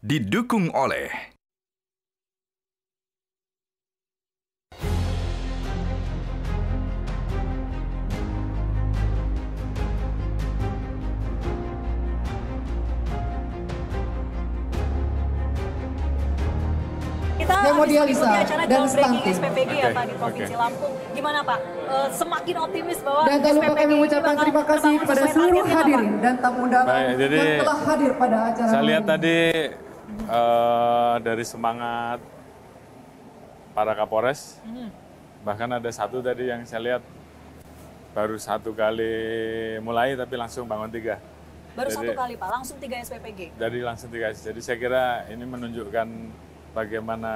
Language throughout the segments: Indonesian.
didukung oleh Kita mengikuti acara groundbreaking SPPG ya Pak di Provinsi Lampung. Gimana Pak? Semakin optimis bahwa dan tak lupa kami mengucapkan terima kasih kepada seluruh hadirin dan tamu undangan yang telah hadir pada acara. Saya lihat tadi dari semangat para Kapolres, bahkan ada satu tadi yang saya lihat baru satu kali mulai tapi langsung bangun 3. Baru satu kali Pak, langsung 3 SPPG. Jadi langsung 3. Jadi saya kira ini menunjukkan bagaimana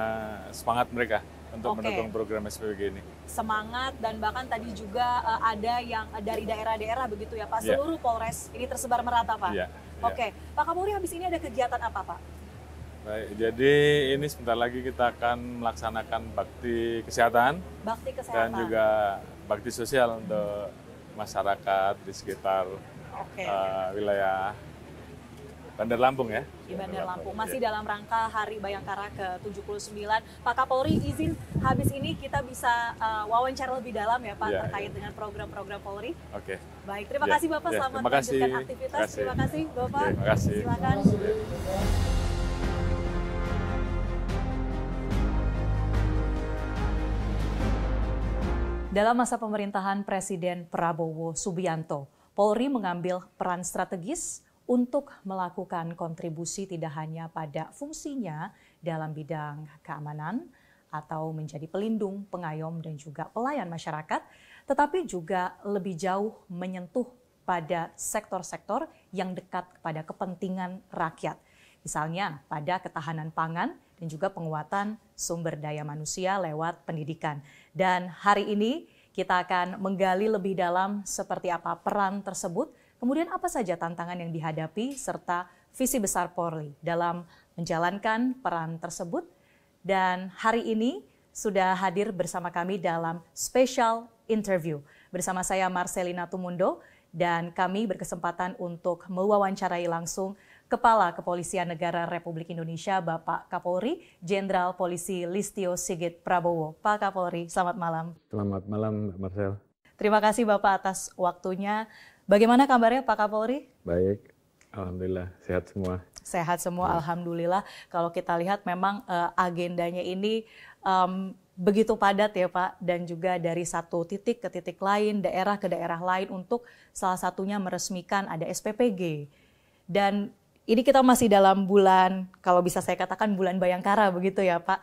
semangat mereka untuk mendukung program SPPG ini. Semangat dan bahkan tadi juga ada yang dari daerah-daerah begitu ya Pak, seluruh Polres ini tersebar merata Pak. Oke, Pak Kapolri habis ini ada kegiatan apa Pak? Baik, jadi ini sebentar lagi kita akan melaksanakan bakti kesehatan, dan juga bakti sosial untuk masyarakat di sekitar wilayah Bandar Lampung ya. Di Bandar Lampung, masih dalam rangka Hari Bayangkara ke-79. Pak Kapolri, izin habis ini kita bisa wawancara lebih dalam ya Pak terkait dengan program-program Polri. Oke. Baik, terima kasih Bapak, selamat melanjutkan aktivitas. Terima kasih Bapak. Terima kasih. Silakan. Dalam masa pemerintahan Presiden Prabowo Subianto, Polri mengambil peran strategis untuk melakukan kontribusi tidak hanya pada fungsinya dalam bidang keamanan atau menjadi pelindung, pengayom, dan juga pelayan masyarakat, tetapi juga lebih jauh menyentuh pada sektor-sektor yang dekat kepada kepentingan rakyat. Misalnya pada ketahanan pangan dan juga penguatan sumber daya manusia lewat pendidikan. Dan hari ini kita akan menggali lebih dalam seperti apa peran tersebut, kemudian apa saja tantangan yang dihadapi, serta visi besar Polri dalam menjalankan peran tersebut. Dan hari ini sudah hadir bersama kami dalam special interview. Bersama saya Marcelina Tumundo, dan kami berkesempatan untuk mewawancarai langsung Kepala Kepolisian Negara Republik Indonesia, Bapak Kapolri, Jenderal Polisi Listio Sigit Prabowo. Pak Kapolri, selamat malam. Selamat malam, Marcel. Terima kasih Bapak atas waktunya. Bagaimana kabarnya Pak Kapolri? Baik, alhamdulillah sehat semua. Sehat semua, alhamdulillah. Kalau kita lihat memang agendanya ini begitu padat ya Pak, dan juga dari satu titik ke titik lain, daerah ke daerah lain, untuk salah satunya meresmikan ada SPPG. Dan ini kita masih dalam bulan, kalau bisa saya katakan bulan Bayangkara begitu ya Pak,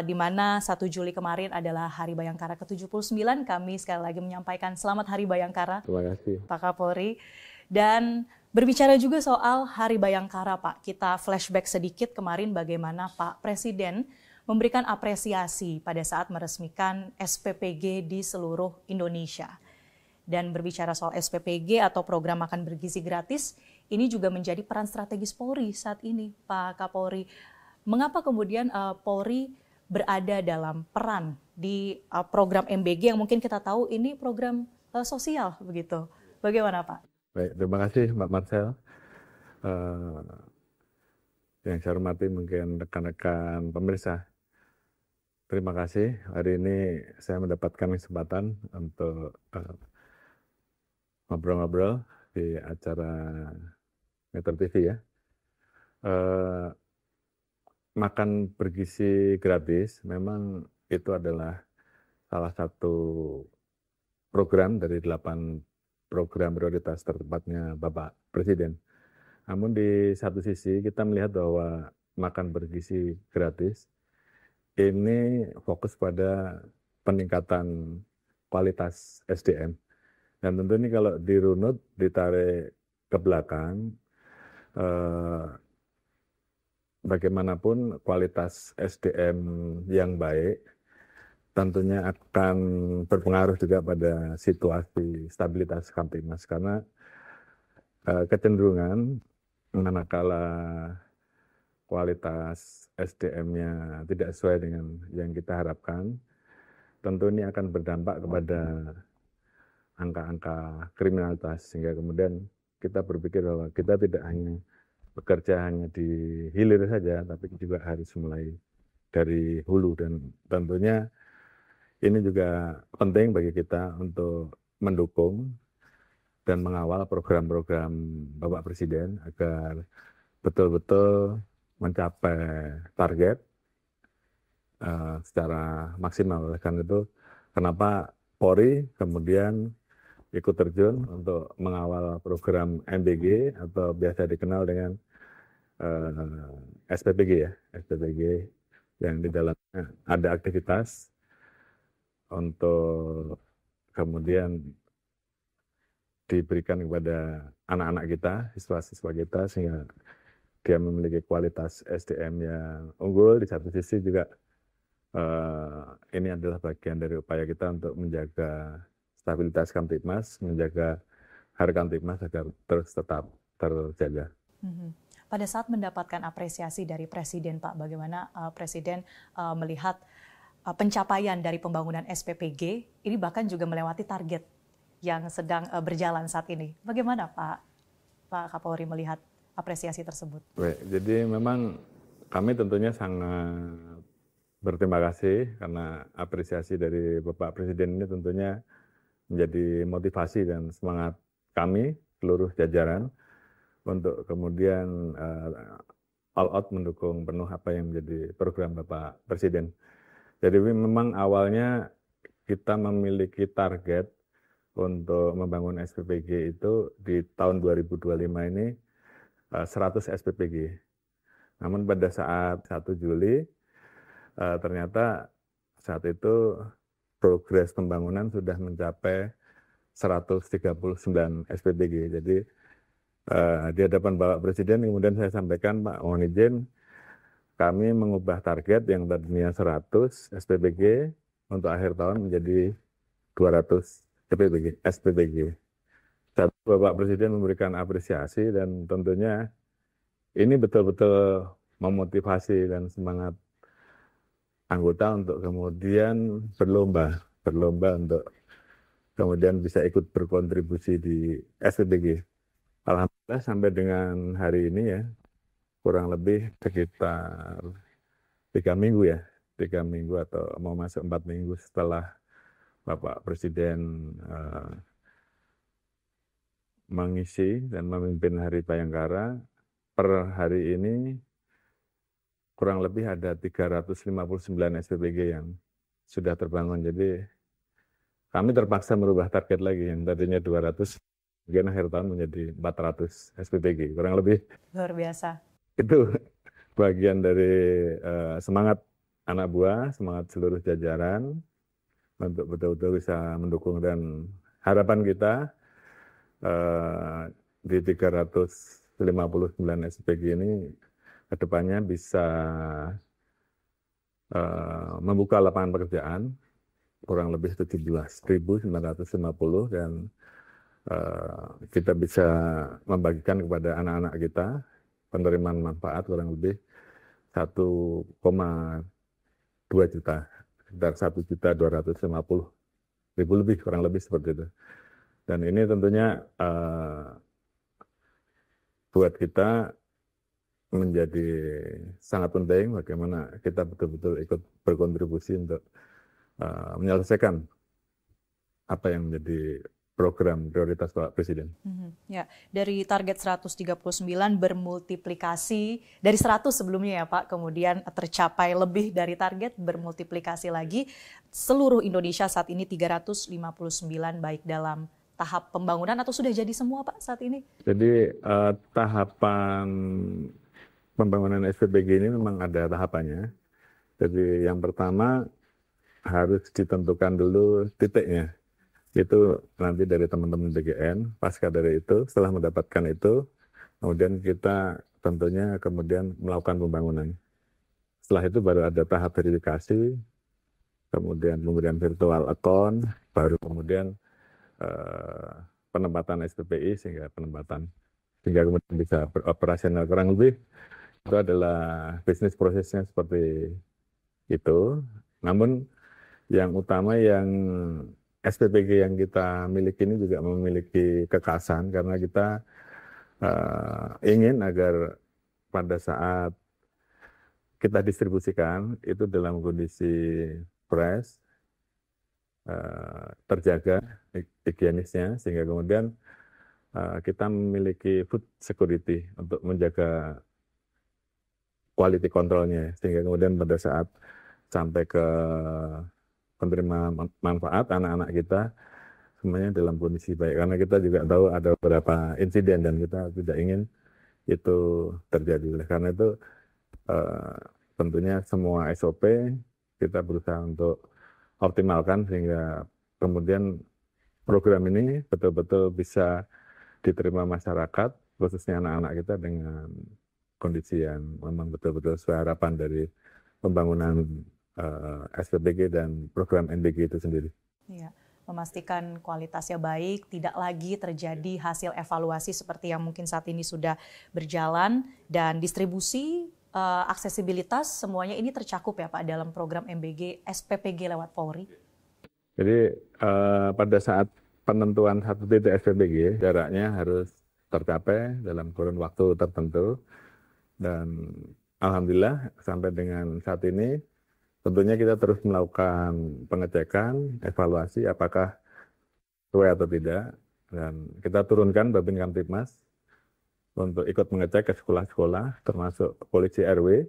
di mana 1 Juli kemarin adalah Hari Bayangkara ke-79. Kami sekali lagi menyampaikan selamat Hari Bayangkara. Terima kasih Pak Kapolri. Dan berbicara juga soal Hari Bayangkara Pak, kita flashback sedikit kemarin bagaimana Pak Presiden memberikan apresiasi pada saat meresmikan SPPG di seluruh Indonesia. Dan berbicara soal SPPG atau program makan bergizi gratis, ini juga menjadi peran strategis Polri saat ini, Pak Kapolri. Mengapa kemudian Polri berada dalam peran di program MBG yang mungkin kita tahu ini program sosial begitu? Bagaimana Pak? Baik, terima kasih Mbak Marcel. Yang saya hormati mungkin rekan-rekan pemirsa. Terima kasih, hari ini saya mendapatkan kesempatan untuk ngobrol-ngobrol di acara Metro TV ya. Makan bergizi gratis memang itu adalah salah satu program dari 8 program prioritas tertepatnya Bapak Presiden. Namun di satu sisi kita melihat bahwa makan bergizi gratis ini fokus pada peningkatan kualitas SDM. Dan tentu ini kalau dirunut, ditarik ke belakang, bagaimanapun kualitas SDM yang baik tentunya akan berpengaruh juga pada situasi stabilitas Kamtibmas, karena kecenderungan manakala kualitas SDM-nya tidak sesuai dengan yang kita harapkan, tentu ini akan berdampak kepada angka-angka kriminalitas, sehingga kemudian kita berpikir bahwa kita tidak hanya bekerja hanya di hilir saja, tapi juga harus mulai dari hulu, dan tentunya ini juga penting bagi kita untuk mendukung dan mengawal program-program Bapak Presiden agar betul-betul mencapai target secara maksimal. Oleh karena itu, kenapa Polri kemudian ikut terjun untuk mengawal program MBG atau biasa dikenal dengan SPPG ya, SPPG yang di dalamnya ada aktivitas untuk kemudian diberikan kepada anak-anak kita, siswa-siswa kita, sehingga dia memiliki kualitas SDM yang unggul. Di satu sisi juga ini adalah bagian dari upaya kita untuk menjaga stabilitas Kamtibmas, menjaga harga Kamtibmas agar terus tetap terjaga. Pada saat mendapatkan apresiasi dari Presiden, Pak, bagaimana Presiden melihat pencapaian dari pembangunan SPPG ini bahkan juga melewati target yang sedang berjalan saat ini. Bagaimana Pak Kapolri melihat apresiasi tersebut? Baik, jadi memang kami tentunya sangat berterima kasih karena apresiasi dari Bapak Presiden ini tentunya menjadi motivasi dan semangat kami, seluruh jajaran, untuk kemudian all out mendukung penuh apa yang menjadi program Bapak Presiden. Jadi memang awalnya kita memiliki target untuk membangun SPPG itu di tahun 2025 ini 100 SPPG. Namun pada saat 1 Juli ternyata saat itu progres pembangunan sudah mencapai 139 SPPG. Jadi di hadapan Bapak Presiden kemudian saya sampaikan, Pak, mohon izin kami mengubah target yang tadinya 100 SPPG untuk akhir tahun menjadi 200 SPPG. Bapak Presiden memberikan apresiasi dan tentunya ini betul-betul memotivasi dan semangat anggota untuk kemudian berlomba untuk kemudian bisa ikut berkontribusi di SPPG. Alhamdulillah sampai dengan hari ini ya, kurang lebih sekitar 3 minggu ya, 3 minggu atau mau masuk 4 minggu setelah Bapak Presiden mengisi dan memimpin Hari Bayangkara, per hari ini kurang lebih ada 359 SPPG yang sudah terbangun. Jadi kami terpaksa merubah target lagi, yang tadinya 200, kemudian akhir tahun menjadi 400 SPPG, kurang lebih. Luar biasa. Itu bagian dari semangat anak buah, semangat seluruh jajaran untuk betul-betul bisa mendukung, dan harapan kita di 359 SPPG ini kedepannya bisa membuka lapangan pekerjaan kurang lebih 17.950 dan kita bisa membagikan kepada anak-anak kita penerimaan manfaat kurang lebih 1,2 juta, sekitar 1.250.000 lebih, kurang lebih seperti itu. Dan ini tentunya buat kita menjadi sangat penting bagaimana kita betul-betul ikut berkontribusi untuk menyelesaikan apa yang menjadi program prioritas Pak Presiden. Ya, dari target 139 bermultiplikasi dari 100 sebelumnya ya Pak, kemudian tercapai lebih dari target, bermultiplikasi lagi. Seluruh Indonesia saat ini 359 baik dalam tahap pembangunan atau sudah jadi semua Pak saat ini? Jadi tahapan pembangunan SPPG ini memang ada tahapannya. Jadi yang pertama harus ditentukan dulu titiknya. Itu nanti dari teman-teman BGN, pasca dari itu, setelah mendapatkan itu, kemudian kita tentunya kemudian melakukan pembangunan. Setelah itu baru ada tahap verifikasi, kemudian pemberian virtual account, baru kemudian penempatan SPPI sehingga kemudian bisa beroperasional. Kurang lebih itu adalah bisnis prosesnya seperti itu. Namun yang utama yang SPPG yang kita miliki ini juga memiliki kekhasan karena kita ingin agar pada saat kita distribusikan itu dalam kondisi fresh, terjaga higienisnya, sehingga kemudian kita memiliki food security untuk menjaga quality controlnya, sehingga kemudian pada saat sampai ke penerima manfaat anak-anak kita semuanya dalam kondisi baik, karena kita juga tahu ada beberapa insiden dan kita tidak ingin itu terjadi. Oleh karena itu tentunya semua SOP kita berusaha untuk optimalkan sehingga kemudian program ini betul-betul bisa diterima masyarakat, khususnya anak-anak kita dengan kondisi yang memang betul-betul sesuai harapan dari pembangunan SPBG dan program NBG itu sendiri. Iya, memastikan kualitasnya baik, tidak lagi terjadi hasil evaluasi seperti yang mungkin saat ini sudah berjalan, dan distribusi, aksesibilitas, semuanya ini tercakup ya Pak dalam program MBG SPPG lewat Polri? Jadi pada saat penentuan satu titik SPBG, jaraknya harus tercapai dalam kurun waktu tertentu, dan alhamdulillah sampai dengan saat ini tentunya kita terus melakukan pengecekan, evaluasi apakah sesuai atau tidak, dan kita turunkan Babin Kamtibmas untuk ikut mengecek ke sekolah-sekolah termasuk polisi RW,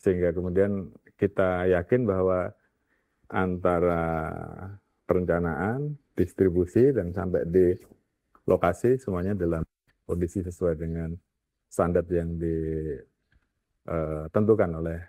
sehingga kemudian kita yakin bahwa antara perencanaan, distribusi, dan sampai di lokasi semuanya dalam kondisi sesuai dengan standar yang ditentukan oleh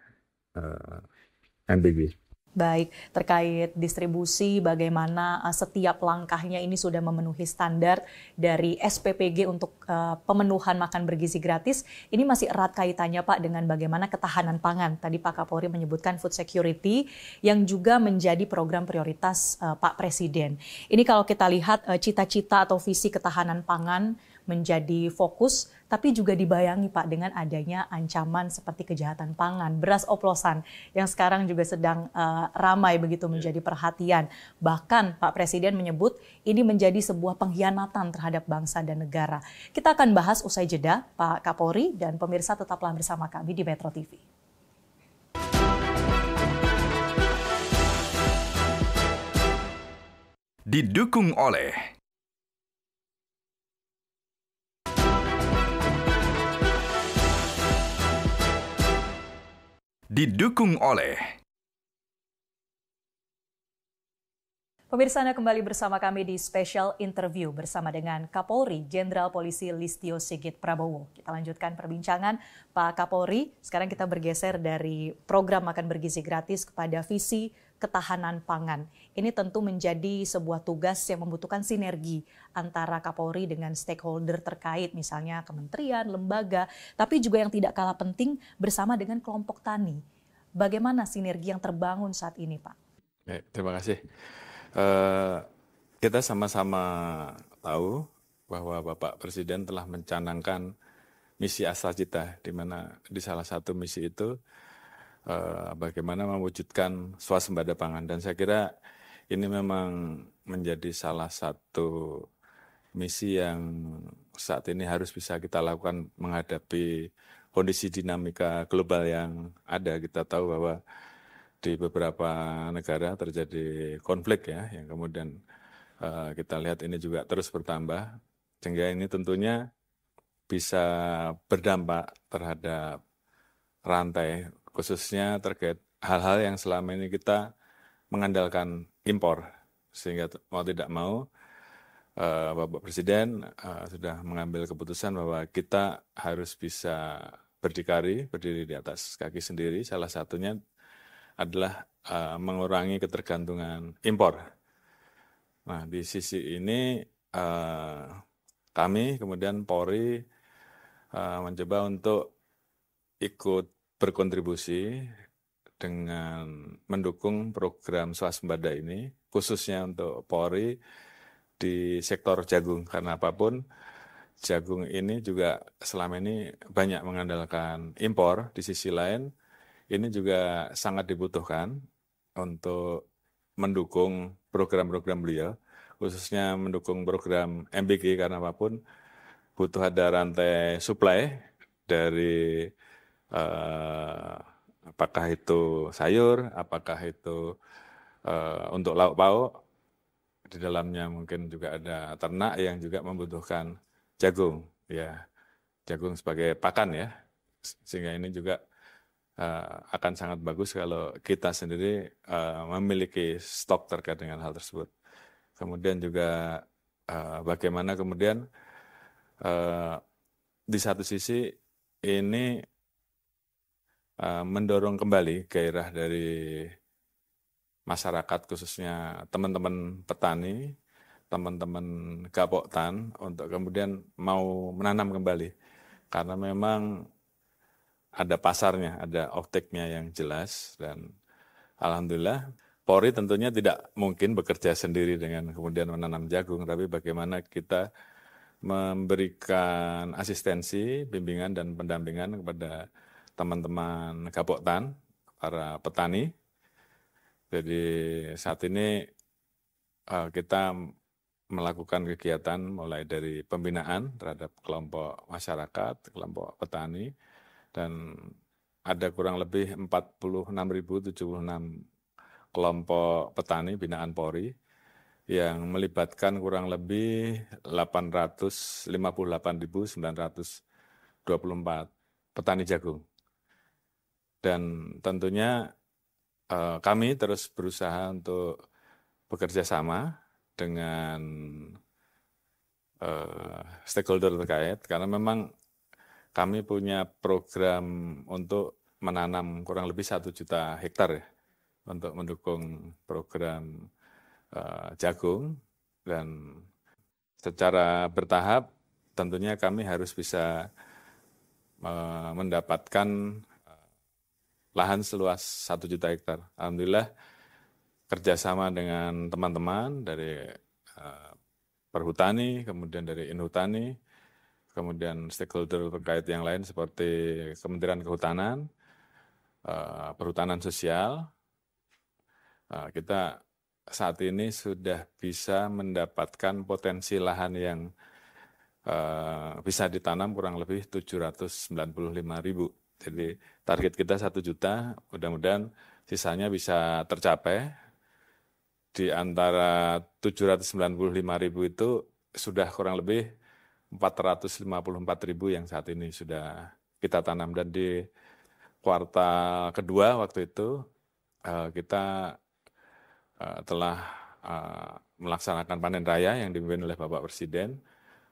MBG. Baik, terkait distribusi, bagaimana setiap langkahnya ini sudah memenuhi standar dari SPPG untuk pemenuhan makan bergizi gratis. Ini masih erat kaitannya Pak dengan bagaimana ketahanan pangan. Tadi Pak Kapolri menyebutkan food security yang juga menjadi program prioritas Pak Presiden. Ini kalau kita lihat cita-cita atau visi ketahanan pangan menjadi fokus, tapi juga dibayangi Pak dengan adanya ancaman seperti kejahatan pangan, beras oplosan yang sekarang juga sedang ramai begitu menjadi perhatian. Bahkan Pak Presiden menyebut ini menjadi sebuah pengkhianatan terhadap bangsa dan negara. Kita akan bahas usai jeda, Pak Kapolri, dan pemirsa tetaplah bersama kami di Metro TV. Didukung oleh Pemirsa, Anda kembali bersama kami di special interview bersama dengan Kapolri Jenderal Polisi Listio Sigit Prabowo. Kita lanjutkan perbincangan Pak Kapolri. Sekarang kita bergeser dari program makan bergizi gratis kepada visi ketahanan pangan. Ini tentu menjadi sebuah tugas yang membutuhkan sinergi antara Kapolri dengan stakeholder terkait, misalnya kementerian, lembaga, tapi juga yang tidak kalah penting bersama dengan kelompok tani. Bagaimana sinergi yang terbangun saat ini, Pak? Terima kasih. Kita sama-sama tahu bahwa Bapak Presiden telah mencanangkan misi Asacita, di mana di salah satu misi itu bagaimana mewujudkan swasembada pangan. Dan saya kira ini memang menjadi salah satu misi yang saat ini harus bisa kita lakukan menghadapi kondisi dinamika global yang ada. Kita tahu bahwa di beberapa negara terjadi konflik ya, yang kemudian kita lihat ini juga terus bertambah, sehingga ini tentunya bisa berdampak terhadap rantai, khususnya terkait hal-hal yang selama ini kita mengandalkan impor, sehingga mau tidak mau Bapak Presiden sudah mengambil keputusan bahwa kita harus bisa berdiri di atas kaki sendiri. Salah satunya adalah mengurangi ketergantungan impor. Nah, di sisi ini kami kemudian Polri mencoba untuk ikut berkontribusi dengan mendukung program swasembada ini, khususnya untuk Polri di sektor jagung, karena apapun jagung ini juga selama ini banyak mengandalkan impor. Di sisi lain ini juga sangat dibutuhkan untuk mendukung program-program beliau, khususnya mendukung program MBG, karena apapun butuh ada rantai supply dari apakah itu sayur, apakah itu untuk lauk pauk, di dalamnya mungkin juga ada ternak yang juga membutuhkan jagung, ya jagung sebagai pakan ya, sehingga ini juga akan sangat bagus kalau kita sendiri memiliki stok terkait dengan hal tersebut. Kemudian juga bagaimana kemudian di satu sisi ini mendorong kembali gairah dari masyarakat, khususnya teman-teman petani, teman-teman Gapoktan, untuk kemudian mau menanam kembali. Karena memang ada pasarnya, ada offtake-nya yang jelas, dan alhamdulillah Polri tentunya tidak mungkin bekerja sendiri dengan kemudian menanam jagung, tapi bagaimana kita memberikan asistensi, bimbingan, dan pendampingan kepada teman-teman Gapoktan, para petani. Jadi saat ini kita melakukan kegiatan mulai dari pembinaan terhadap kelompok masyarakat, kelompok petani, dan ada kurang lebih 46.076 kelompok petani binaan Polri yang melibatkan kurang lebih 858.924 petani jagung. Dan tentunya kami terus berusaha untuk bekerja sama dengan stakeholder terkait, karena memang kami punya program untuk menanam kurang lebih 1 juta hektar ya, untuk mendukung program jagung, dan secara bertahap tentunya kami harus bisa mendapatkan lahan seluas 1 juta hektar. Alhamdulillah kerjasama dengan teman-teman dari Perhutani, kemudian dari Inhutani, kemudian stakeholder terkait yang lain seperti Kementerian Kehutanan, Perhutanan Sosial, kita saat ini sudah bisa mendapatkan potensi lahan yang bisa ditanam kurang lebih 795.000. Jadi target kita 1 juta, mudah-mudahan sisanya bisa tercapai. Di antara 795.000 itu sudah kurang lebih 454.000 yang saat ini sudah kita tanam. Dan di kuartal kedua waktu itu kita telah melaksanakan panen raya yang dipimpin oleh Bapak Presiden.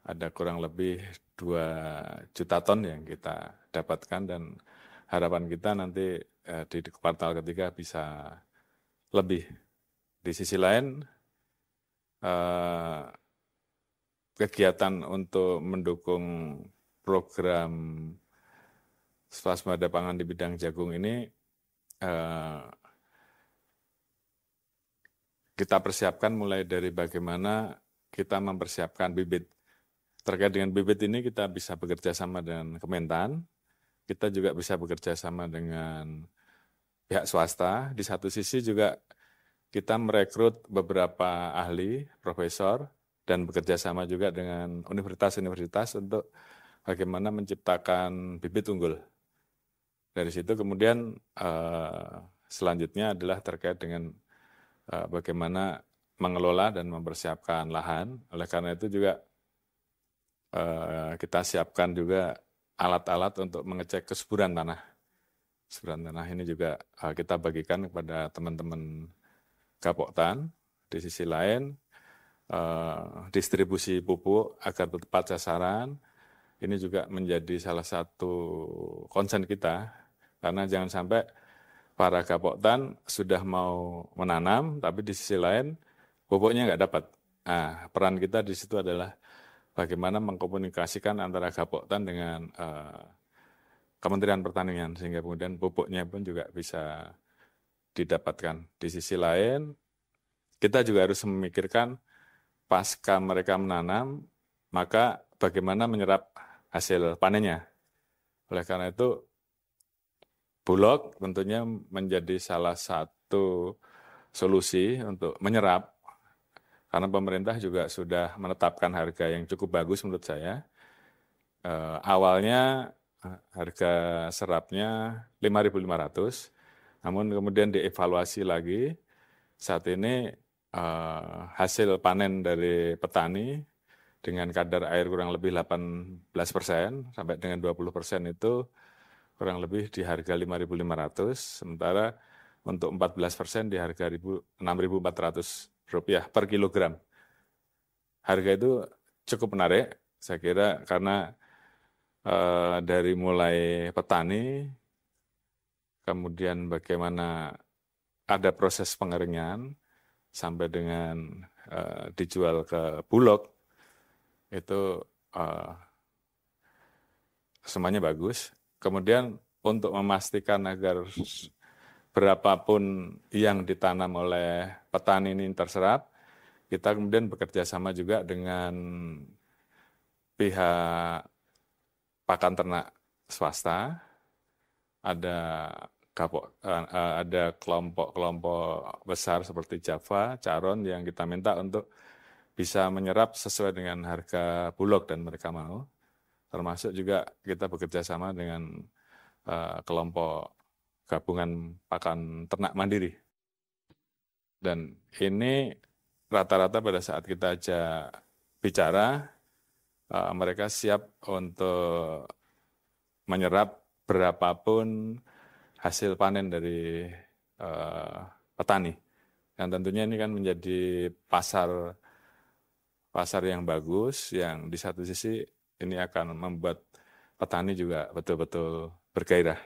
Ada kurang lebih 2 juta ton yang kita dapatkan, dan harapan kita nanti di kuartal ketiga bisa lebih. Di sisi lain, kegiatan untuk mendukung program swasembada pangan di bidang jagung ini kita persiapkan mulai dari bagaimana kita mempersiapkan bibit. Terkait dengan bibit ini kita bisa bekerja sama dengan Kementan, kita juga bisa bekerja sama dengan pihak swasta. Di satu sisi juga kita merekrut beberapa ahli, profesor, dan bekerja sama juga dengan universitas-universitas untuk bagaimana menciptakan bibit unggul. Dari situ kemudian selanjutnya adalah terkait dengan bagaimana mengelola dan mempersiapkan lahan. Oleh karena itu juga kita siapkan juga alat-alat untuk mengecek kesuburan tanah. Kesuburan tanah ini juga kita bagikan kepada teman-teman Gapoktan. Di sisi lain, distribusi pupuk agar tepat sasaran, ini juga menjadi salah satu concern kita, karena jangan sampai para Gapoktan sudah mau menanam, tapi di sisi lain pupuknya nggak dapat. Nah, peran kita di situ adalah bagaimana mengkomunikasikan antara Gapoktan dengan Kementerian Pertanian, sehingga kemudian pupuknya pun juga bisa didapatkan. Di sisi lain, kita juga harus memikirkan pasca mereka menanam, maka bagaimana menyerap hasil panennya. Oleh karena itu, Bulog tentunya menjadi salah satu solusi untuk menyerap, karena pemerintah juga sudah menetapkan harga yang cukup bagus menurut saya. Awalnya harga serapnya 5.500, namun kemudian dievaluasi lagi. Saat ini hasil panen dari petani dengan kadar air kurang lebih 18% sampai dengan 20% itu kurang lebih di harga 5.500, sementara untuk 14% di harga Rp6.400 per kilogram. Harga itu cukup menarik, saya kira, karena dari mulai petani, kemudian bagaimana ada proses pengeringan, sampai dengan dijual ke Bulog, itu semuanya bagus. Kemudian untuk memastikan agar berapapun yang ditanam oleh petani ini terserap, kita kemudian bekerja sama juga dengan pihak pakan ternak swasta, ada kelompok-kelompok besar seperti Java, Caron yang kita minta untuk bisa menyerap sesuai dengan harga Bulog dan mereka mau. Termasuk juga kita bekerja sama dengan kelompok gabungan pakan ternak mandiri. Dan ini rata-rata pada saat kita ajak bicara, mereka siap untuk menyerap berapapun hasil panen dari petani. Dan tentunya ini kan menjadi pasar yang bagus, yang di satu sisi ini akan membuat petani juga betul-betul bergairah.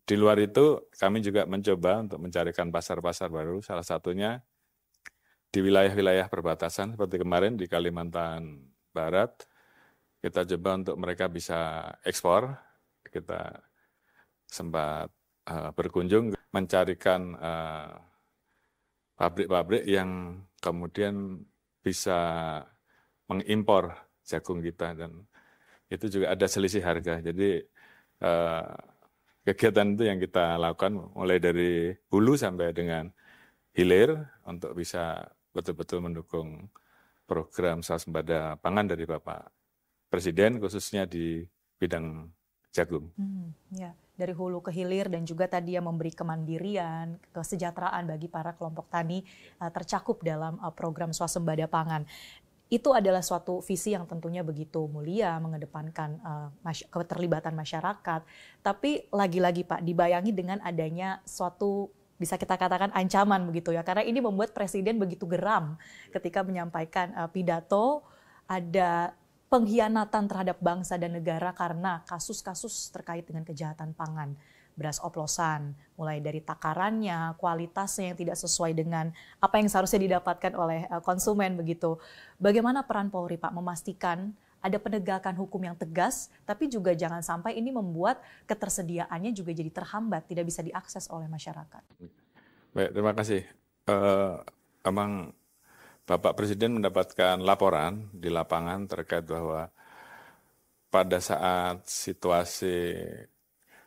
Di luar itu, kami juga mencoba untuk mencarikan pasar-pasar baru, salah satunya di wilayah-wilayah perbatasan, seperti kemarin di Kalimantan Barat, kita coba untuk mereka bisa ekspor. Kita sempat berkunjung, mencarikan pabrik-pabrik yang kemudian bisa mengimpor jagung kita, dan itu juga ada selisih harga. Jadi kegiatan itu yang kita lakukan mulai dari hulu sampai dengan hilir untuk bisa betul-betul mendukung program swasembada pangan dari Bapak Presiden, khususnya di bidang jagung. Ya, dari hulu ke hilir dan juga tadi yang memberi kemandirian, kesejahteraan bagi para kelompok tani tercakup dalam program swasembada pangan. Itu adalah suatu visi yang tentunya begitu mulia, mengedepankan keterlibatan masyarakat. Tapi lagi-lagi Pak, dibayangi dengan adanya suatu, bisa kita katakan ancaman begitu ya, karena ini membuat Presiden begitu geram ketika menyampaikan pidato, ada pengkhianatan terhadap bangsa dan negara karena kasus-kasus terkait dengan kejahatan pangan. Beras oplosan, mulai dari takarannya, kualitasnya yang tidak sesuai dengan apa yang seharusnya didapatkan oleh konsumen begitu. Bagaimana peran Polri Pak memastikan ada penegakan hukum yang tegas, tapi juga jangan sampai ini membuat ketersediaannya juga jadi terhambat, tidak bisa diakses oleh masyarakat. Baik, terima kasih. Emang Bapak Presiden mendapatkan laporan di lapangan terkait bahwa pada saat situasi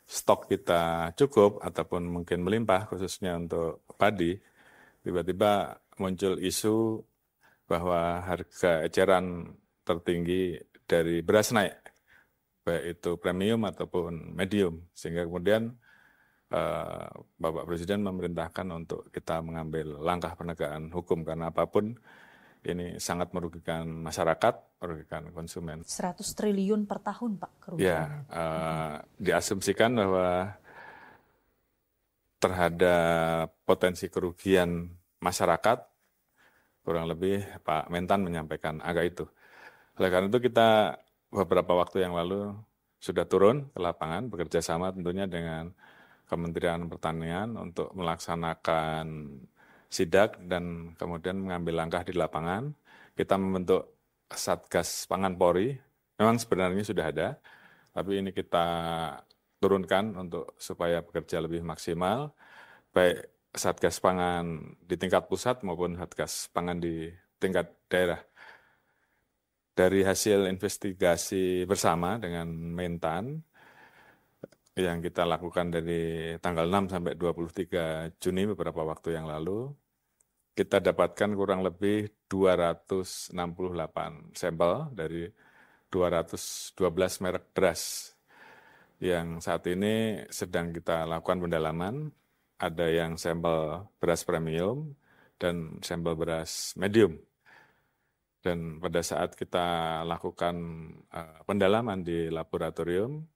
stok kita cukup ataupun mungkin melimpah, khususnya untuk padi, tiba-tiba muncul isu bahwa harga eceran tertinggi dari beras naik, baik itu premium ataupun medium, sehingga kemudian Bapak Presiden memerintahkan untuk kita mengambil langkah penegakan hukum, karena apapun ini sangat merugikan masyarakat, merugikan konsumen. 100 triliun per tahun Pak kerugiannya. Ya, diasumsikan bahwa terhadap potensi kerugian masyarakat, kurang lebih Pak Mentan menyampaikan angka itu. Oleh karena itu kita beberapa waktu yang lalu sudah turun ke lapangan, bekerja sama tentunya dengan Kementerian Pertanian untuk melaksanakan sidak dan kemudian mengambil langkah di lapangan. Kita membentuk Satgas Pangan Polri, memang sebenarnya sudah ada, tapi ini kita turunkan untuk supaya bekerja lebih maksimal, baik Satgas Pangan di tingkat pusat maupun Satgas Pangan di tingkat daerah. Dari hasil investigasi bersama dengan Mentan, yang kita lakukan dari tanggal 6 sampai 23 Juni beberapa waktu yang lalu, kita dapatkan kurang lebih 268 sampel dari 212 merek beras. yang saat ini sedang kita lakukan pendalaman. Ada yang sampel beras premium dan sampel beras medium. Dan pada saat kita lakukan pendalaman di laboratorium,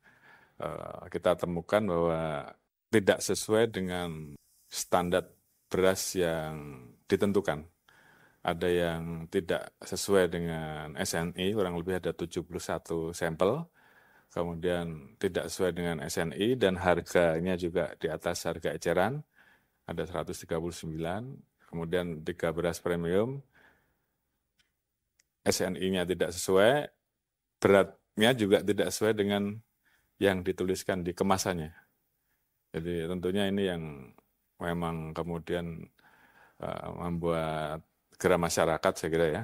kita temukan bahwa tidak sesuai dengan standar beras yang ditentukan. Ada yang tidak sesuai dengan SNI, kurang lebih ada 71 sampel. Kemudian tidak sesuai dengan SNI dan harganya juga di atas harga eceran, ada 139. Kemudian 3 beras premium, SNI-nya tidak sesuai, beratnya juga tidak sesuai dengan yang dituliskan di kemasannya. Jadi tentunya ini yang memang kemudian membuat geram masyarakat saya kira ya.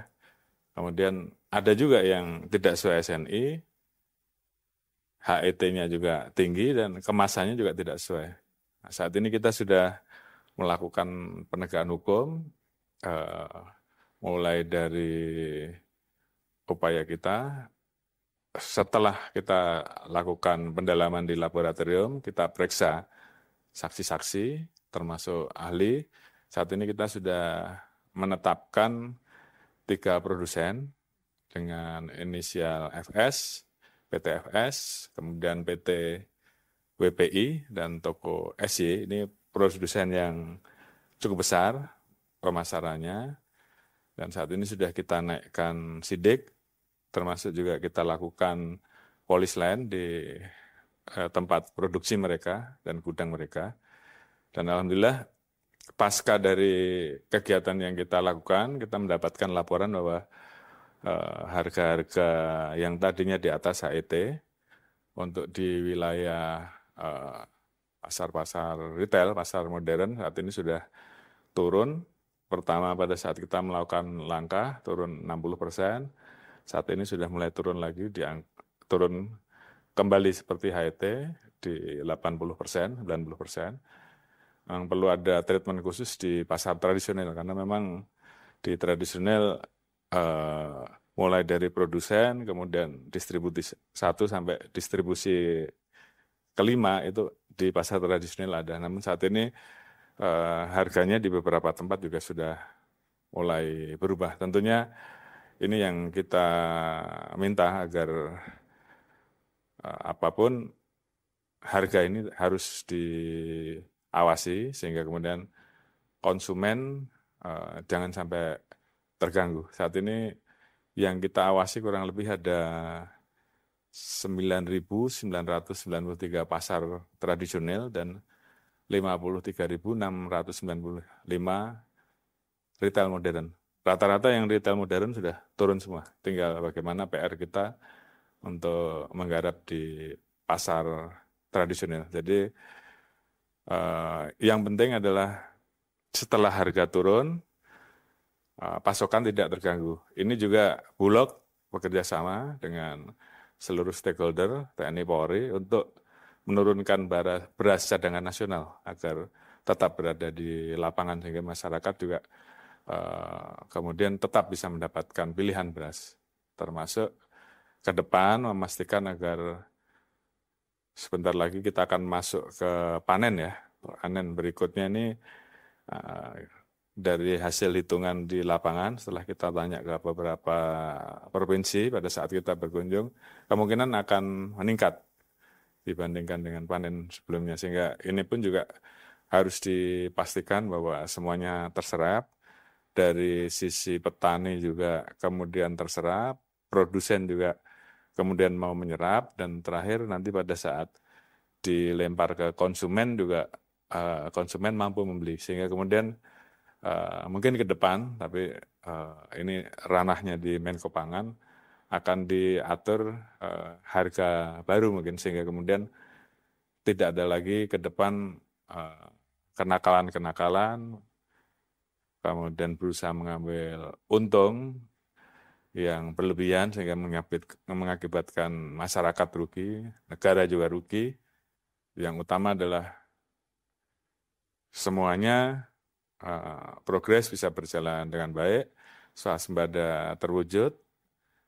Kemudian ada juga yang tidak sesuai SNI, HET-nya juga tinggi dan kemasannya juga tidak sesuai. Nah, saat ini kita sudah melakukan penegakan hukum, mulai dari upaya kita. Setelah kita lakukan pendalaman di laboratorium, kita periksa saksi-saksi, termasuk ahli. Saat ini kita sudah menetapkan 3 produsen dengan inisial FS, PT FS, kemudian PT WPI, dan toko SY. Ini produsen yang cukup besar pemasarannya. Dan saat ini sudah kita naikkan sidik, termasuk juga kita lakukan polis lain di tempat produksi mereka dan gudang mereka. Dan alhamdulillah pasca dari kegiatan yang kita lakukan, kita mendapatkan laporan bahwa harga-harga yang tadinya di atas HET untuk di wilayah pasar-pasar retail, pasar modern saat ini sudah turun. Pertama pada saat kita melakukan langkah turun 60%, saat ini sudah mulai turun lagi, turun kembali seperti HET di 80%, 90%. Memang perlu ada treatment khusus di pasar tradisional karena memang di tradisional mulai dari produsen, kemudian distribusi 1 sampai distribusi kelima itu di pasar tradisional ada. Namun saat ini harganya di beberapa tempat juga sudah mulai berubah. Tentunya ini yang kita minta agar apapun harga ini harus diawasi sehingga kemudian konsumen jangan sampai terganggu. Saat ini yang kita awasi kurang lebih ada 9.993 pasar tradisional dan 53.695 retail modern. Rata-rata yang retail modern sudah turun semua. Tinggal bagaimana PR kita untuk menggarap di pasar tradisional. Jadi yang penting adalah setelah harga turun, pasokan tidak terganggu. Ini juga Bulog bekerja sama dengan seluruh stakeholder TNI Polri untuk menurunkan beras cadangan nasional agar tetap berada di lapangan sehingga masyarakat juga kemudian tetap bisa mendapatkan pilihan beras. Termasuk ke depan memastikan agar sebentar lagi kita akan masuk ke panen ya. Panen berikutnya ini dari hasil hitungan di lapangan setelah kita tanya ke beberapa provinsi pada saat kita berkunjung, kemungkinan akan meningkat dibandingkan dengan panen sebelumnya. Sehingga ini pun juga harus dipastikan bahwa semuanya terserap. Dari sisi petani juga kemudian terserap, produsen juga kemudian mau menyerap, dan terakhir nanti pada saat dilempar ke konsumen juga konsumen mampu membeli. Sehingga kemudian mungkin ke depan, tapi ini ranahnya di Menko Pangan, akan diatur harga baru mungkin, sehingga kemudian tidak ada lagi ke depan kenakalan-kenakalan, kemudian berusaha mengambil untung yang berlebihan sehingga mengakibatkan masyarakat rugi, negara juga rugi. Yang utama adalah semuanya progres bisa berjalan dengan baik, swasembada terwujud,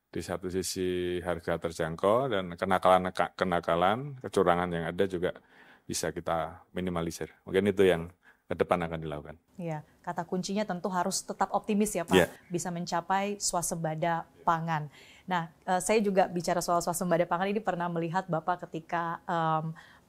Di satu sisi harga terjangkau dan kenakalan, kecurangan yang ada juga bisa kita minimalisir. Mungkin itu yang ke depan akan dilakukan. Ya, kata kuncinya tentu harus tetap optimis ya Pak, bisa mencapai swasembada pangan. Nah, saya juga bicara soal swasembada pangan ini pernah melihat Bapak ketika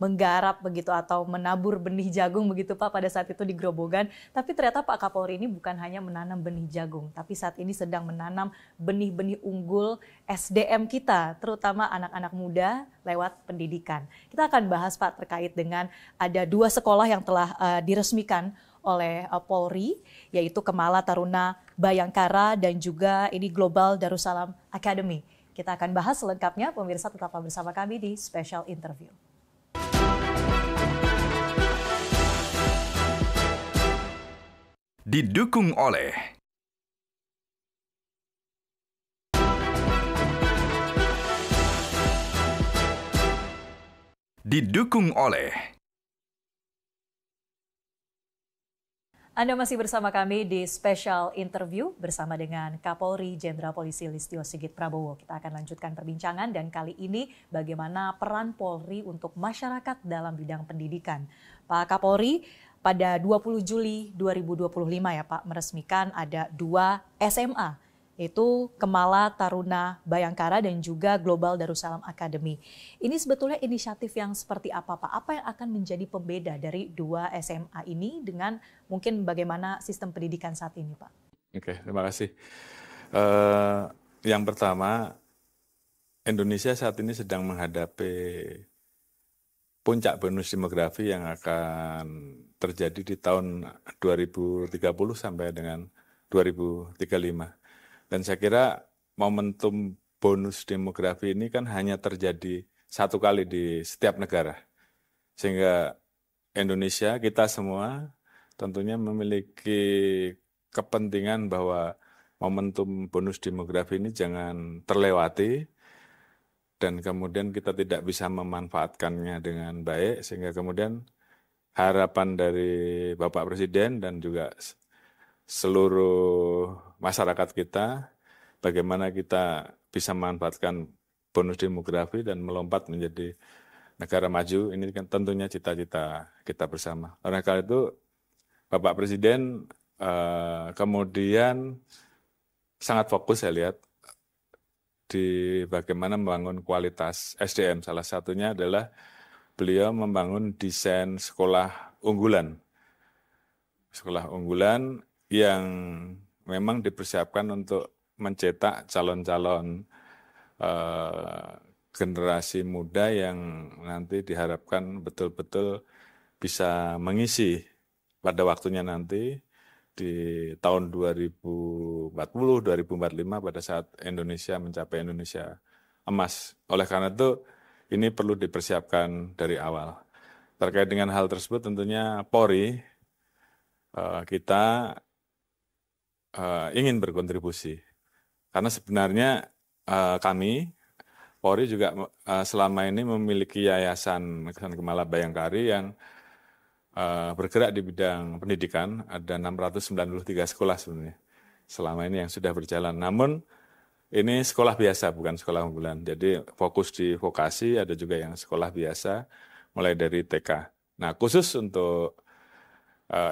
menggarap begitu atau menabur benih jagung begitu Pak pada saat itu di Grobogan. Tapi ternyata Pak Kapolri ini bukan hanya menanam benih jagung, tapi saat ini sedang menanam benih-benih unggul SDM kita, terutama anak-anak muda lewat pendidikan. Kita akan bahas Pak terkait dengan ada 2 sekolah yang telah diresmikan oleh Polri, yaitu Kemala Taruna Bayangkara dan juga ini Global Darussalam Academy. Kita akan bahas selengkapnya, pemirsa tetaplah bersama kami di Special Interview. Didukung oleh Anda masih bersama kami di Special Interview bersama dengan Kapolri Jenderal Polisi Listio Sigit Prabowo. Kita akan lanjutkan perbincangan dan kali ini bagaimana peran Polri untuk masyarakat dalam bidang pendidikan. Pak Kapolri, pada 20 Juli 2025 ya Pak, meresmikan ada 2 SMA, yaitu Kemala Taruna Bayangkara dan juga Global Darussalam Academy. Ini sebetulnya inisiatif yang seperti apa Pak? Apa yang akan menjadi pembeda dari 2 SMA ini dengan mungkin bagaimana sistem pendidikan saat ini Pak? Oke, terima kasih. Yang pertama, Indonesia saat ini sedang menghadapi puncak bonus demografi yang akan terjadi di tahun 2030 sampai dengan 2035. Dan saya kira momentum bonus demografi ini kan hanya terjadi 1 kali di setiap negara. Sehingga Indonesia, kita semua tentunya memiliki kepentingan bahwa momentum bonus demografi ini jangan terlewati dan kemudian kita tidak bisa memanfaatkannya dengan baik, sehingga kemudian harapan dari Bapak Presiden dan juga seluruh masyarakat kita, bagaimana kita bisa memanfaatkan bonus demografi dan melompat menjadi negara maju, ini kan tentunya cita-cita kita bersama. Oleh karena itu, Bapak Presiden kemudian sangat fokus saya lihat di bagaimana membangun kualitas SDM. Salah satunya adalah beliau membangun desain sekolah unggulan. Sekolah unggulan yang memang dipersiapkan untuk mencetak calon-calon generasi muda yang nanti diharapkan betul-betul bisa mengisi pada waktunya nanti di tahun 2040, 2045 pada saat Indonesia mencapai Indonesia emas. Oleh karena itu, ini perlu dipersiapkan dari awal. Terkait dengan hal tersebut tentunya Polri, kita ingin berkontribusi. Karena sebenarnya kami, Polri juga selama ini memiliki yayasan Kemala Bayangkari yang bergerak di bidang pendidikan, ada 693 sekolah sebenarnya selama ini yang sudah berjalan. Namun ini sekolah biasa, bukan sekolah unggulan. Jadi fokus di vokasi, ada juga yang sekolah biasa, mulai dari TK. Nah, khusus untuk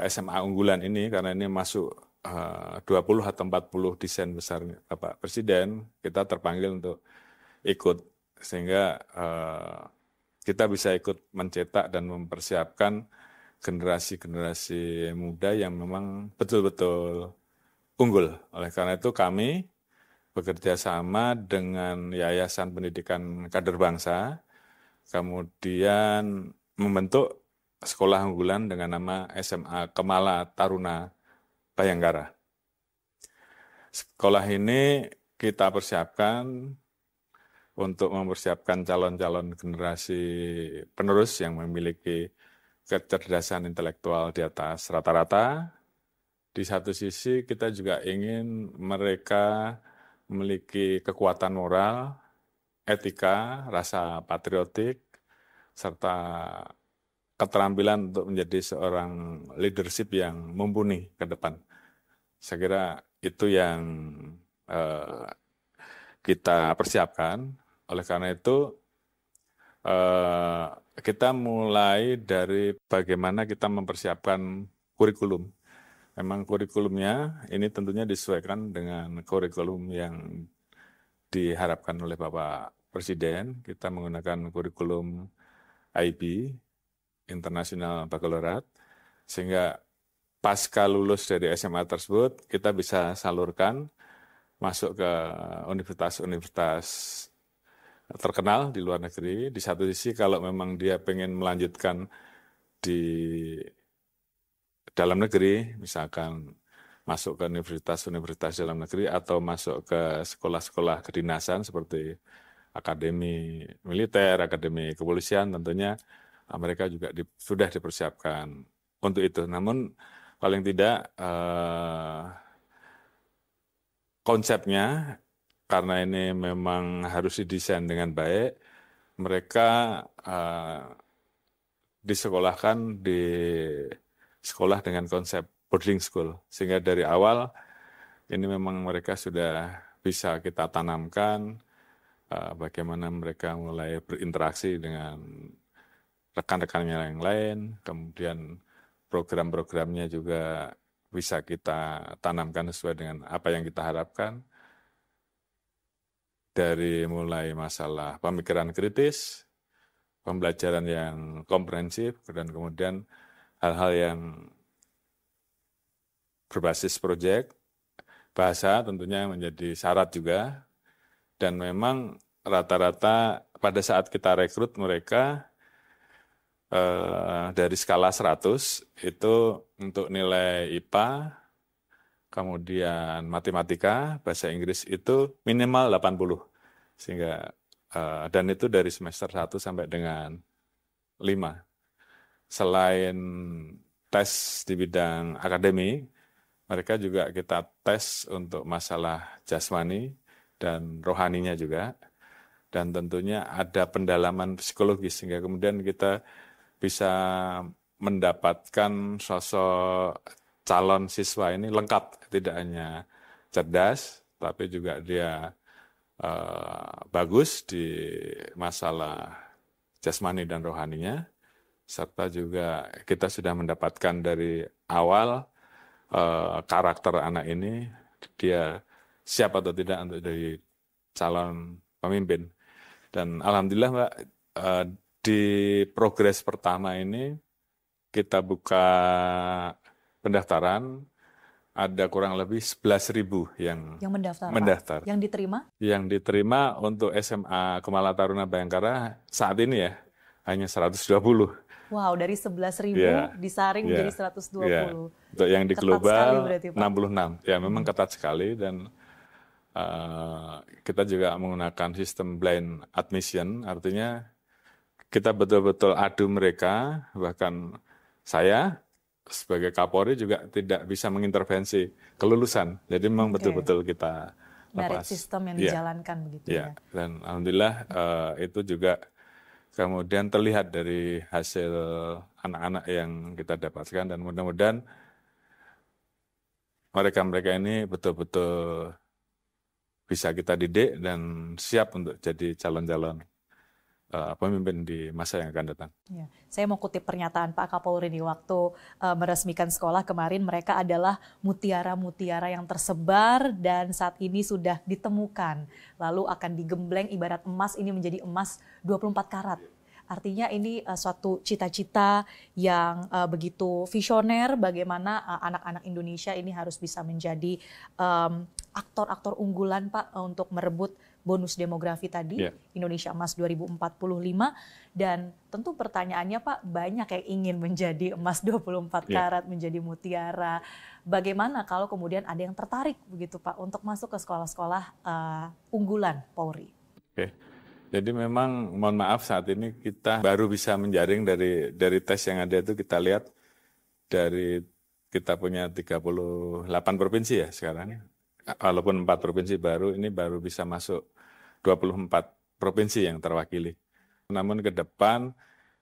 SMA unggulan ini, karena ini masuk 20 atau 40 desain besar Bapak Presiden, kita terpanggil untuk ikut. Sehingga kita bisa ikut mencetak dan mempersiapkan generasi-generasi muda yang memang betul-betul unggul. Oleh karena itu kami bekerja sama dengan Yayasan Pendidikan Kader Bangsa, kemudian membentuk sekolah unggulan dengan nama SMA Kemala Taruna Bayangkara. Sekolah ini kita persiapkan untuk mempersiapkan calon-calon generasi penerus yang memiliki kecerdasan intelektual di atas rata-rata. Di satu sisi kita juga ingin mereka memiliki kekuatan moral, etika, rasa patriotik, serta keterampilan untuk menjadi seorang leadership yang mumpuni ke depan. Saya kira itu yang kita persiapkan. Oleh karena itu, kita mulai dari bagaimana kita mempersiapkan kurikulum. Memang kurikulumnya ini tentunya disesuaikan dengan kurikulum yang diharapkan oleh Bapak Presiden. Kita menggunakan kurikulum IB, International Baccalaureate, sehingga pasca lulus dari SMA tersebut, kita bisa salurkan masuk ke universitas-universitas terkenal di luar negeri. Di satu sisi kalau memang dia pengen melanjutkan di dalam negeri, misalkan masuk ke universitas-universitas dalam negeri atau masuk ke sekolah-sekolah kedinasan seperti akademi militer, akademi kepolisian, tentunya mereka juga sudah dipersiapkan untuk itu. Namun paling tidak konsepnya, karena ini memang harus didesain dengan baik, mereka disekolahkan di sekolah dengan konsep boarding school. Sehingga dari awal ini memang mereka sudah bisa kita tanamkan bagaimana mereka mulai berinteraksi dengan rekan-rekannya yang lain, kemudian program-programnya juga bisa kita tanamkan sesuai dengan apa yang kita harapkan. Dari mulai masalah pemikiran kritis, pembelajaran yang komprehensif, dan kemudian hal-hal yang berbasis proyek, bahasa tentunya menjadi syarat juga. Dan memang rata-rata pada saat kita rekrut mereka dari skala 100 itu untuk nilai IPA, kemudian matematika, bahasa Inggris itu minimal 80. Sehingga dan itu dari semester 1 sampai dengan 5. Selain tes di bidang akademik, mereka juga kita tes untuk masalah jasmani dan rohaninya juga. Dan tentunya ada pendalaman psikologis, sehingga kemudian kita bisa mendapatkan sosok calon siswa ini lengkap. Tidak hanya cerdas, tapi juga dia bagus di masalah jasmani dan rohaninya. Serta juga kita sudah mendapatkan dari awal karakter anak ini, dia siap atau tidak untuk jadi calon pemimpin. Dan alhamdulillah Mbak, di progres pertama ini kita buka pendaftaran, ada kurang lebih 11.000 yang mendaftar. Yang diterima? Yang diterima untuk SMA Kumala Taruna Bayangkara saat ini ya, hanya 120. Wow, dari 11.000 disaring menjadi 120. Untuk yang di ketat global berarti, 66. Ya, memang ketat sekali, dan kita juga menggunakan sistem blind admission, artinya kita betul-betul adu mereka, bahkan saya sebagai Kapolri juga tidak bisa mengintervensi kelulusan. Jadi memang betul-betul kita merit sistem yang dijalankan begitu ya. Dan alhamdulillah itu juga kemudian terlihat dari hasil anak-anak yang kita dapatkan, dan mudah-mudahan mereka-mereka ini betul-betul bisa kita didik dan siap untuk jadi calon-calon pemimpin di masa yang akan datang. Ya, saya mau kutip pernyataan Pak Kapolri di waktu meresmikan sekolah kemarin, mereka adalah mutiara-mutiara yang tersebar dan saat ini sudah ditemukan. Lalu akan digembleng ibarat emas, ini menjadi emas 24 karat. Artinya ini suatu cita-cita yang begitu visioner, bagaimana anak-anak Indonesia ini harus bisa menjadi aktor-aktor unggulan Pak untuk merebut bonus demografi tadi, Indonesia Emas 2045. Dan tentu pertanyaannya Pak, banyak yang ingin menjadi emas 24 karat, menjadi mutiara. Bagaimana kalau kemudian ada yang tertarik begitu Pak untuk masuk ke sekolah-sekolah unggulan Polri? Jadi memang mohon maaf saat ini kita baru bisa menjaring dari tes yang ada itu, kita lihat dari kita punya 38 provinsi ya sekarang. Walaupun 4 provinsi baru, ini baru bisa masuk 24 provinsi yang terwakili. Namun ke depan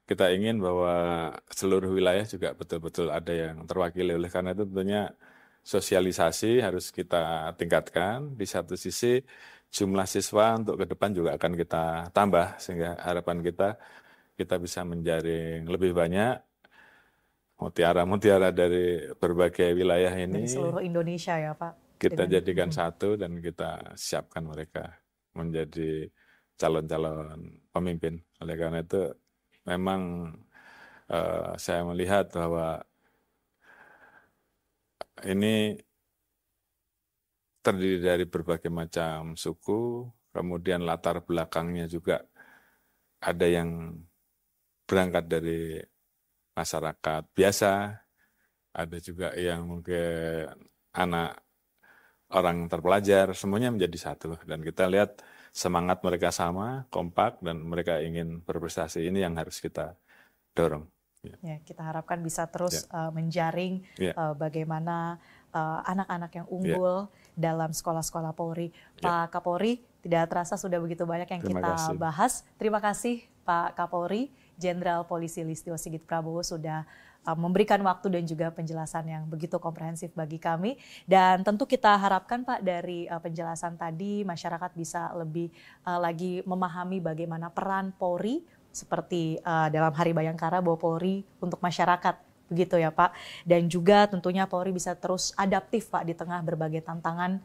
kita ingin bahwa seluruh wilayah juga betul-betul ada yang terwakili. Oleh karena itu tentunya sosialisasi harus kita tingkatkan. Di satu sisi jumlah siswa untuk ke depan juga akan kita tambah, sehingga harapan kita bisa menjaring lebih banyak mutiara-mutiara dari berbagai wilayah ini. Dari seluruh Indonesia ya Pak. Kita jadikan satu dan kita siapkan mereka menjadi calon-calon pemimpin. Oleh karena itu memang saya melihat bahwa ini terdiri dari berbagai macam suku, kemudian latar belakangnya juga ada yang berangkat dari masyarakat biasa, ada juga yang mungkin anak orang terpelajar, semuanya menjadi satu. Dan kita lihat semangat mereka sama, kompak, dan mereka ingin berprestasi. Ini yang harus kita dorong. Ya, kita harapkan bisa terus menjaring bagaimana anak-anak yang unggul dalam sekolah-sekolah Polri. Pak Kapolri, tidak terasa sudah begitu banyak yang kita bahas. Terima kasih Pak Kapolri, Jenderal Polisi Listio Sigit Prabowo sudah memberikan waktu dan juga penjelasan yang begitu komprehensif bagi kami. Dan tentu kita harapkan Pak dari penjelasan tadi masyarakat bisa lebih lagi memahami bagaimana peran Polri seperti dalam Hari Bayangkara bahwa Polri untuk masyarakat, begitu ya Pak. Dan juga tentunya Polri bisa terus adaptif Pak di tengah berbagai tantangan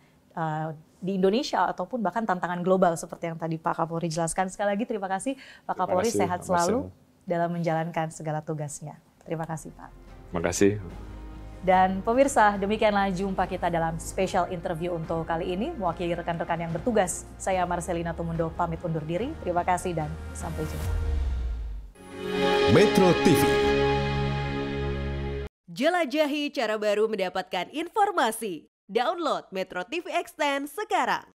di Indonesia ataupun bahkan tantangan global seperti yang tadi Pak Kapolri jelaskan. Sekali lagi terima kasih Pak Kapolri, sehat selalu dalam menjalankan segala tugasnya. Terima kasih Pak. Terima kasih. Dan pemirsa, demikianlah jumpa kita dalam special interview untuk kali ini. Mewakili rekan-rekan yang bertugas, saya Marcelina Tumundo pamit undur diri. Terima kasih dan sampai jumpa. Metro TV. Jelajahi cara baru mendapatkan informasi. Download Metro TV Extend sekarang.